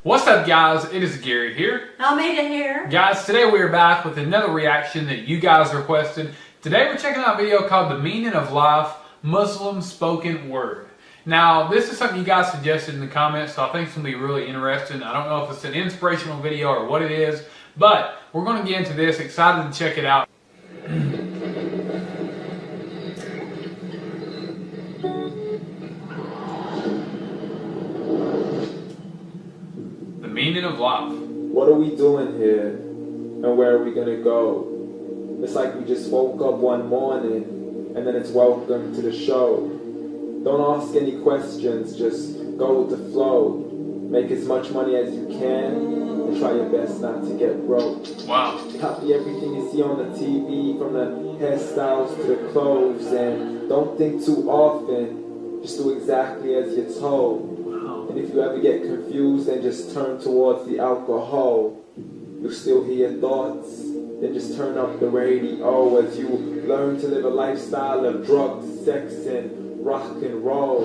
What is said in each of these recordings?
What's up, guys? It is Gary here. Almeida here. Guys, today we are back with another reaction that you guys requested. Today we're checking out a video called The Meaning of Life, Muslim Spoken Word. Now, this is something you guys suggested in the comments, so I think it's going to be really interesting. I don't know if it's an inspirational video or what it is, but we're going to get into this. Excited to check it out. Meaning of life. What are we doing here, and where are we gonna go? It's like we just woke up one morning, and then it's welcome to the show. Don't ask any questions, just go with the flow. Make as much money as you can, and try your best not to get broke. Wow. Copy everything you see on the TV, from the hairstyles to the clothes, and don't think too often, just do exactly as you're told. And if you ever get confused, then just turn towards the alcohol. You'll still hear your thoughts, then just turn up the radio as you learn to live a lifestyle of drugs, sex, and rock and roll.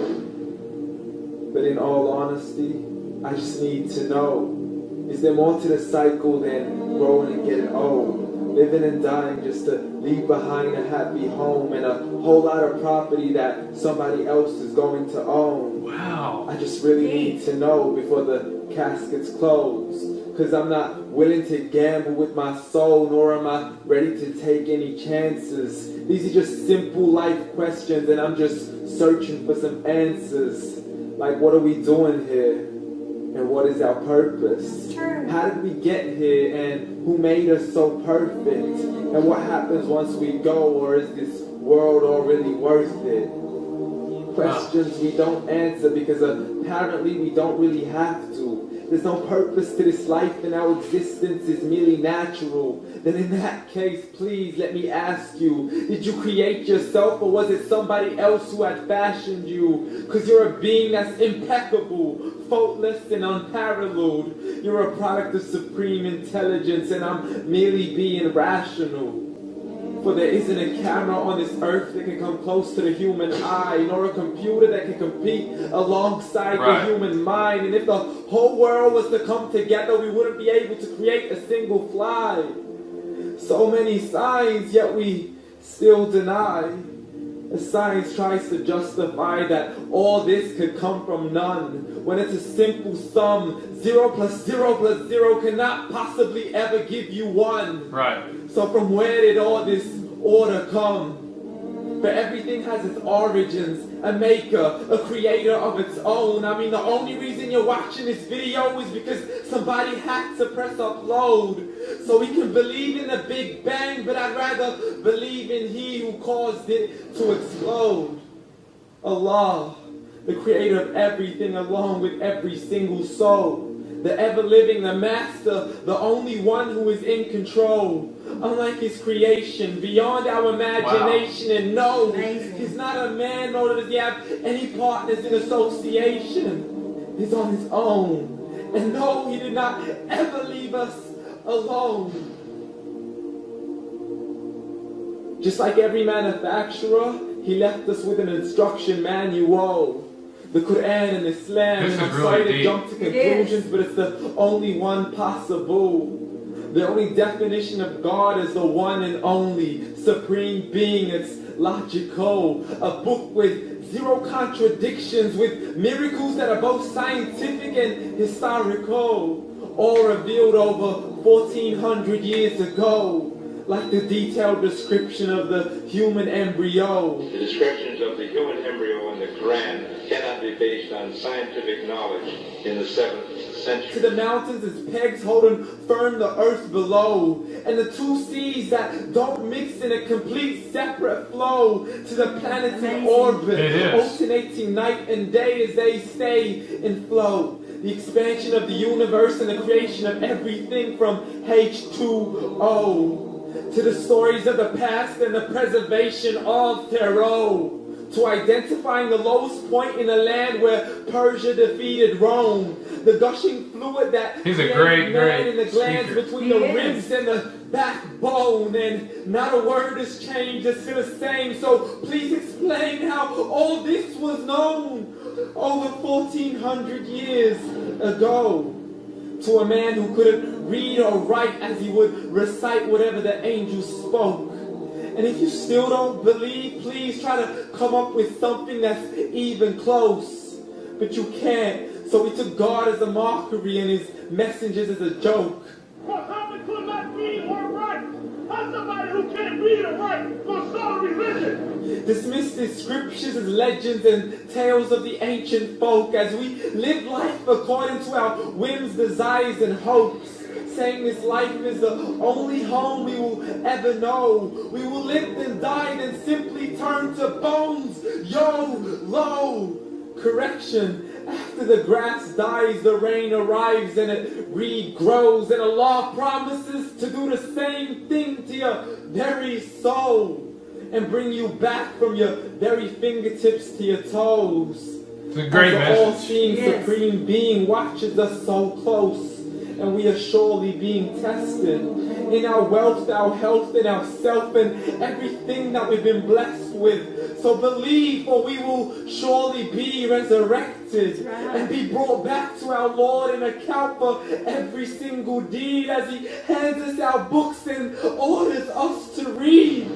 But in all honesty, I just need to know, is there more to the cycle than growing and getting old? Living and dying just to leave behind a happy home and a whole lot of property that somebody else is going to own. Wow. I just really need to know before the casket's closed. Cause I'm not willing to gamble with my soul, nor am I ready to take any chances. These are just simple life questions, and I'm just searching for some answers. Like, what are we doing here? And what is our purpose? How did we get here, and who made us so perfect? And what happens once we go, or is this world all really worth it? Questions we don't answer because apparently we don't really have to. There's no purpose to this life, and our existence is merely natural. Then in that case, please let me ask you, did you create yourself, or was it somebody else who had fashioned you? Because you're a being that's impeccable, faultless, and unparalleled. You're a product of supreme intelligence, and I'm merely being rational. For there isn't a camera on this earth that can come close to the human eye, nor a computer that can compete alongside the human mind. And if the whole world was to come together, we wouldn't be able to create a single fly. So many signs, yet we still deny. As science tries to justify that all this could come from none, when it's a simple sum. 0 plus 0 plus 0 cannot possibly ever give you 1. Right. So from where did all this order come? But everything has its origins, a maker, a creator of its own. I mean, the only reason you're watching this video is because somebody had to press upload. So we can believe in the Big Bang, but I'd rather believe in He who caused it to explode. Allah, the creator of everything, along with every single soul. The ever-living, the master, the only one who is in control. Unlike his creation, beyond our imagination. And no, he's not a man, nor does he have any partners in association. He's on his own. And no, he did not ever leave us alone. Just like every manufacturer, he left us with an instruction manual. The Quran and Islam, and I'm sorry to jump to conclusions, but it's the only one possible. The only definition of God is the one and only supreme being. It's logical. A book with 0 contradictions, with miracles that are both scientific and historical, all revealed over 1400 years ago. Like the detailed description of the human embryo. The descriptions of the human embryo in the Quran cannot be based on scientific knowledge in the 7th century. To the mountains as pegs holding firm the earth below, and the 2 seas that don't mix in a complete separate flow, to the planets in orbit, alternating night and day as they stay in flow. The expansion of the universe and the creation of everything from H2O. To the stories of the past and the preservation of Pharaoh. To identifying the lowest point in the land where Persia defeated Rome. The gushing fluid that created man in the glands between the ribs and the backbone. And not a word has changed, it's still the same. So please explain how all this was known over 1400 years ago. to a man who couldn't read or write as he would recite whatever the angel spoke. And if you still don't believe, please try to come up with something that's even close. But you can't. So we took God as a mockery and his messengers as a joke. Muhammad could not read or write. How's somebody who can't read or write going to start a religion? Dismiss the scriptures as legends and tales of the ancient folk as we live life according to our whims, desires, and hopes. Saying this life is the only home we will ever know. We will live and die and simply turn to bones. Yo-lo. Correction. After the grass dies, the rain arrives and it regrows. And Allah promises to do the same thing to your very soul and bring you back from your very fingertips to your toes. It's a great message. The all-seeing supreme being watches us so close. And we are surely being tested in our wealth, our health, and our self, and everything that we've been blessed with. So believe, for we will surely be resurrected and be brought back to our Lord and account for every single deed as he hands us our books and orders us to read.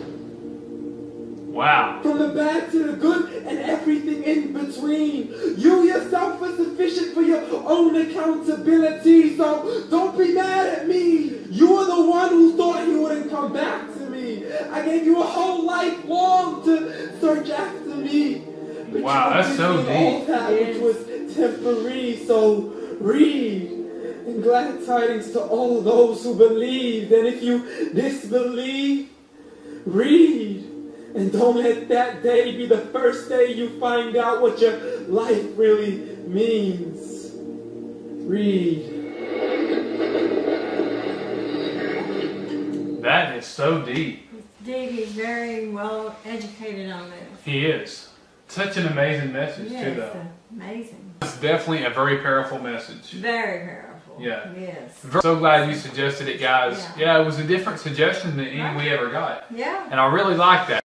Wow. From the bad to the good and everything in between. You yourself are sufficient for your own accountability. So don't be mad at me. You are the one who thought you wouldn't come back to me. I gave you a whole life long to search after me. But wow, that's so deep. That which was temporary. So read. And glad tidings to all those who believed. And if you disbelieve, read. And don't let that day be the first day you find out what your life really means. Read. That is so deep. It's deep. He's very well educated on this. He is. Such an amazing message too, though. Amazing. It's definitely a very powerful message. Very powerful. Yeah. Yes. So glad you suggested it, guys. Yeah, it was a different suggestion than any we ever got. Yeah. And I really like that.